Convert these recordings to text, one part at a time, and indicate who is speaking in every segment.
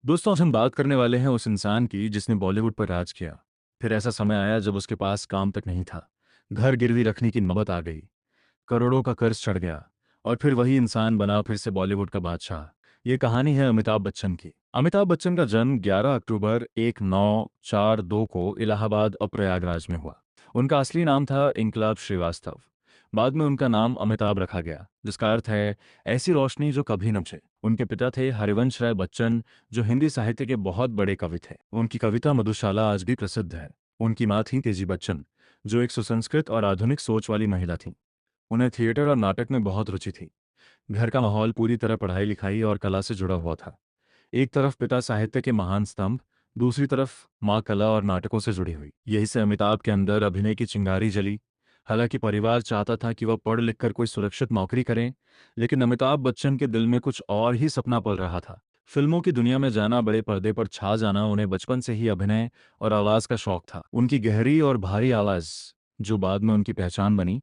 Speaker 1: दोस्तों, आज हम बात करने वाले हैं उस इंसान की जिसने बॉलीवुड पर राज किया। फिर ऐसा समय आया जब उसके पास काम तक नहीं था। घर गिरवी रखने की नौबत आ गई। करोड़ों का कर्ज चढ़ गया। और फिर वही इंसान बना फिर से बॉलीवुड का बादशाह। ये कहानी है अमिताभ बच्चन की। अमिताभ बच्चन का जन्म 11 अक्टूबर 1942 को इलाहाबाद और प्रयागराज में हुआ। उनका असली नाम था इनकलाब श्रीवास्तव। बाद में उनका नाम अमिताभ रखा गया, जिसका अर्थ है ऐसी रोशनी जो कभी न बुझे। उनके पिता थे हरिवंश राय बच्चन, जो हिंदी साहित्य के बहुत बड़े कवि थे। उनकी कविता मधुशाला आज भी प्रसिद्ध है। उनकी माँ थी तेजी बच्चन, जो एक सुसंस्कृत और आधुनिक सोच वाली महिला थी। उन्हें थिएटर और नाटक में बहुत रुचि थी। घर का माहौल पूरी तरह पढ़ाई लिखाई और कला से जुड़ा हुआ था। एक तरफ पिता साहित्य के महान स्तंभ, दूसरी तरफ माँ कला और नाटकों से जुड़ी हुई। यही से अमिताभ के अंदर अभिनय की चिंगारी जली। हालांकि परिवार चाहता था कि वह पढ़ लिख कर कोई सुरक्षित नौकरी करें, लेकिन अमिताभ बच्चन के दिल में कुछ और ही सपना पल रहा था। फिल्मों की दुनिया में जाना, बड़े पर्दे पर छा जाना उन्हें बचपन से ही अभिनय और आवाज का शौक था। उनकी गहरी और भारी आवाज, जो बाद में उनकी पहचान बनी,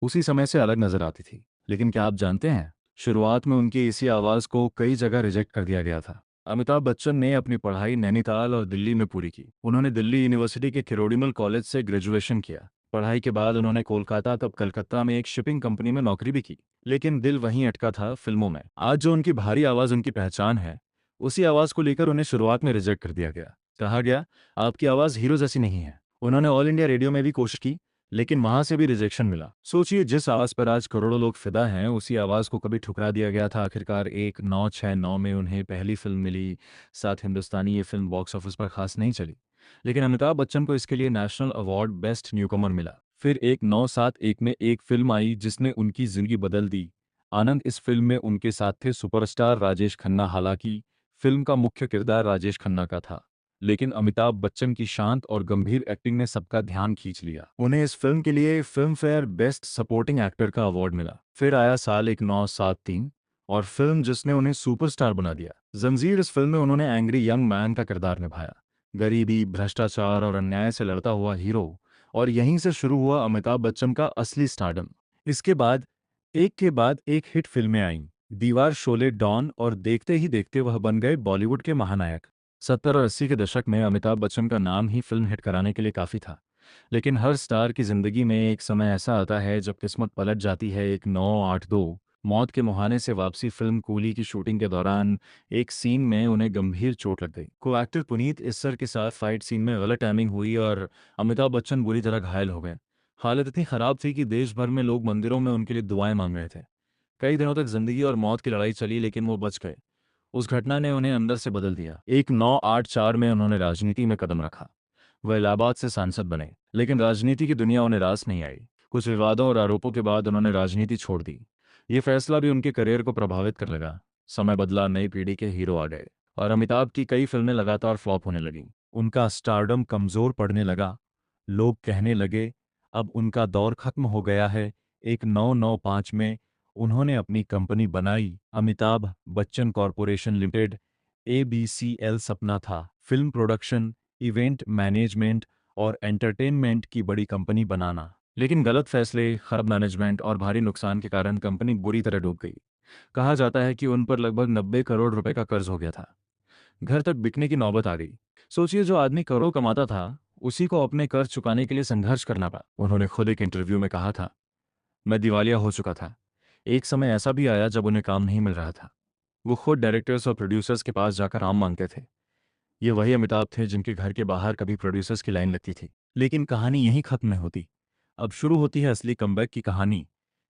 Speaker 1: उसी समय से अलग नजर आती थी। लेकिन क्या आप जानते हैं, शुरुआत में उनकी इसी आवाज को कई जगह रिजेक्ट कर दिया गया था। अमिताभ बच्चन ने अपनी पढ़ाई नैनीताल और दिल्ली में पूरी की। उन्होंने दिल्ली यूनिवर्सिटी के किरोड़ीमल कॉलेज से ग्रेजुएशन किया। पढ़ाई के बाद उन्होंने कोलकाता तब कलकत्ता में एक शिपिंग कंपनी में नौकरी भी की। लेकिन दिल वहीं अटका था, फिल्मों में। आज जो उनकी भारी आवाज उनकी पहचान है, उसी आवाज को लेकर उन्हें शुरुआत में रिजेक्ट कर दिया गया। कहा गया, आपकी आवाज हीरो जैसी नहीं है। उन्होंने ऑल इंडिया रेडियो में भी कोशिश की, लेकिन वहां से भी रिजेक्शन मिला। सोचिए, जिस आवाज पर आज करोड़ों लोग फिदा हैं, उसी आवाज को कभी ठुकरा दिया गया था। आखिरकार 1969 में उन्हें पहली फिल्म मिली। साथ हिंदुस्तानी, ये फिल्म बॉक्स ऑफिस पर खास नहीं चली, लेकिन अमिताभ बच्चन को इसके लिए नेशनल अवार्ड बेस्ट न्यूकमर मिला। फिर 1971 में एक फिल्म आई जिसने उनकी जिंदगी बदल दी, आनंद। इस फिल्म में उनके साथ थे सुपरस्टार राजेश खन्ना। हालांकि फिल्म का मुख्य किरदार राजेश खन्ना का था, लेकिन अमिताभ बच्चन की शांत और गंभीर एक्टिंग ने सबका ध्यान खींच लिया। उन्हें इस फिल्म के लिए film fair best supporting actor का अवार्ड मिला। फिर आया साल 1973 और फिल्म जिसने उन्हें सुपरस्टार बना दिया, जंजीर। इस फिल्म में उन्होंने एंग्री यंग मैन का किरदार निभाया। गरीबी, भ्रष्टाचार और अन्याय से लड़ता हुआ हीरो। और यहीं से शुरू हुआ अमिताभ बच्चन का असली स्टारडम। इसके बाद एक के बाद एक हिट फिल्में आईं। दीवार, शोले, डॉन, और देखते ही देखते वह बन गए बॉलीवुड के महानायक। 70 और 80 के दशक में अमिताभ बच्चन का नाम ही फिल्म हिट कराने के लिए काफ़ी था। लेकिन हर स्टार की ज़िंदगी में एक समय ऐसा आता है जब किस्मत पलट जाती है। 1982 मौत के मुहाने से वापसी फिल्म कूली की शूटिंग के दौरान एक सीन में उन्हें गंभीर चोट लग गई। को एक्टर पुनीत इस्सर के साथ फाइट सीन में गलत टाइमिंग हुई और अमिताभ बच्चन बुरी तरह घायल हो गए। हालत इतनी ख़राब थी कि देश भर में लोग मंदिरों में उनके लिए दुआएं मांग रहे थे। कई दिनों तक जिंदगी और मौत की लड़ाई चली, लेकिन वो बच गए। उस घटना ने उन्हें अंदर से बदल दिया। 1984 में उन्होंने राजनीति में कदम रखा। वह इलाहाबाद से सांसद बने, लेकिन राजनीति की दुनिया उन्हें रास नहीं आई। कुछ विवादों और आरोपों के बाद उन्होंने राजनीति छोड़ दी। ये फैसला भी उनके करियर को प्रभावित करने लगा। समय बदला, नई पीढ़ी के हीरो आ गए और अमिताभ की कई फिल्में लगातार फ्लॉप होने लगीं। उनका स्टारडम कमजोर पड़ने लगा। लोग कहने लगे, अब उनका दौर खत्म हो गया है। 1995 में उन्होंने अपनी कंपनी बनाई, Amitabh Bachchan corporation limited, ABCL। सपना था फिल्म प्रोडक्शन, इवेंट मैनेजमेंट और एंटरटेनमेंट की बड़ी कंपनी बनाना। लेकिन गलत फैसले, खराब मैनेजमेंट और भारी नुकसान के कारण कंपनी बुरी तरह डूब गई। कहा जाता है कि उन पर लगभग 90 करोड़ रुपए का कर्ज हो गया था। घर तक बिकने की नौबत आ गई। सोचिए, जो आदमी करोड़ कमाता था, उसी को अपने कर्ज चुकाने के लिए संघर्ष करना पड़ा। उन्होंने खुद एक इंटरव्यू में कहा था, मैं दिवालिया हो चुका था। एक समय ऐसा भी आया जब उन्हें काम नहीं मिल रहा था। वो खुद डायरेक्टर्स और प्रोड्यूसर्स के पास जाकर काम मांगते थे। ये वही अमिताभ थे जिनके घर के बाहर कभी प्रोड्यूसर्स की लाइन लगती थी। लेकिन कहानी यहीं खत्म नहीं होती। अब शुरू होती है असली कमबैक की कहानी।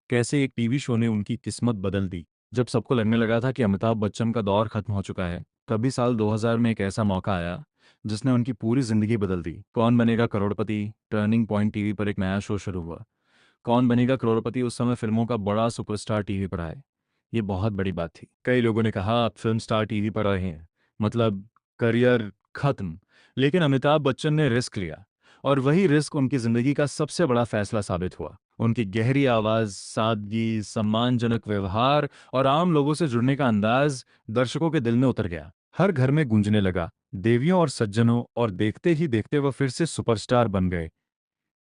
Speaker 1: कैसे एक टीवी शो ने उनकी किस्मत बदल दी। जब सबको लगने लगा था कि अमिताभ बच्चन का दौर खत्म हो चुका है, तभी साल 2000 में एक ऐसा मौका आया जिसने उनकी पूरी जिंदगी बदल दी। कौन बनेगा करोड़पति, टर्निंग पॉइंट टीवी पर एक नया शो शुरू हुआ। कौन बनेगा करोड़पति उस समय फिल्मों का बड़ा सुपरस्टार टीवी पर आए। ये बहुत बड़ी बात थी। कई लोगों ने कहा, आप फिल्म स्टार टीवी पर आए हैं, मतलब करियर खत्म। लेकिन अमिताभ बच्चन ने रिस्क लिया, और वही रिस्क उनकी जिंदगी का सबसे बड़ा फैसला साबित हुआ। उनकी गहरी आवाज, सादगी, सम्मानजनक व्यवहार और आम लोगों से जुड़ने का अंदाज दर्शकों के दिल में उतर गया। हर घर में गूंजने लगा, देवियों और सज्जनों। और देखते ही देखते वह फिर से सुपरस्टार बन गए।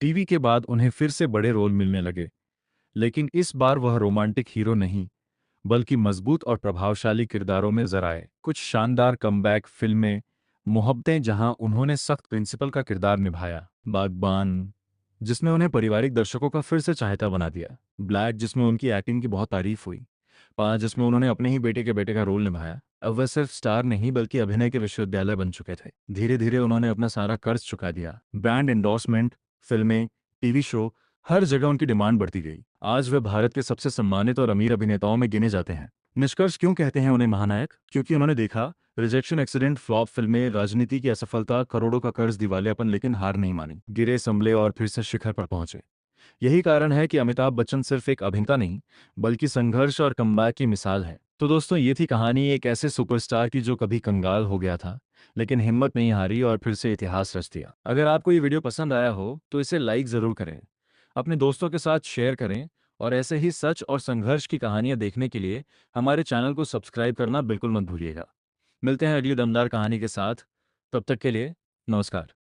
Speaker 1: टीवी के बाद उन्हें फिर से बड़े रोल मिलने लगे, लेकिन इस बार वह रोमांटिक हीरो नहीं, बल्कि मजबूत और प्रभावशाली किरदारों में नजर आए। कुछ शानदार कमबैक फिल्में: मोहब्बतें, जहां उन्होंने सख्त प्रिंसिपल का किरदार निभाया; बागबान, जिसमें उन्हें पारिवारिक दर्शकों का फिर से चाहता बना दिया; ब्लैक, जिसमें उनकी एक्टिंग की बहुत तारीफ हुई; पाँच, जिसमें उन्होंने अपने ही बेटे का रोल निभाया। अब वह सिर्फ स्टार नहीं बल्कि अभिनय के विश्वविद्यालय बन चुके थे। धीरे धीरे उन्होंने अपना सारा कर्ज चुका दिया। ब्रांड एंडोर्समेंट, फिल्में, टीवी शो, हर जगह उनकी डिमांड बढ़ती गई। आज वे भारत के सबसे सम्मानित और अमीर अभिनेताओं में गिने जाते हैं। निष्कर्ष क्यों कहते हैं उन्हें महानायक? क्योंकि उन्होंने देखा, रिजेक्शन, एक्सीडेंट, फ्लॉप फिल्में, राजनीति की असफलता, करोड़ों का कर्ज, दिवालियापन, लेकिन हार नहीं मानी। गिरे, संभले और फिर से शिखर पर पहुंचे। यही कारण है कि अमिताभ बच्चन सिर्फ एक अभिनेता नहीं, बल्कि संघर्ष और कमबैक की मिसाल है। तो दोस्तों, ये थी कहानी एक ऐसे सुपरस्टार की जो कभी कंगाल हो गया था, लेकिन हिम्मत नहीं हारी और फिर से इतिहास रच दिया। अगर आपको ये वीडियो पसंद आया हो तो इसे लाइक ज़रूर करें, अपने दोस्तों के साथ शेयर करें, और ऐसे ही सच और संघर्ष की कहानियां देखने के लिए हमारे चैनल को सब्सक्राइब करना बिल्कुल मत भूलिएगा। मिलते हैं अगली दमदार कहानी के साथ। तब तक के लिए नमस्कार।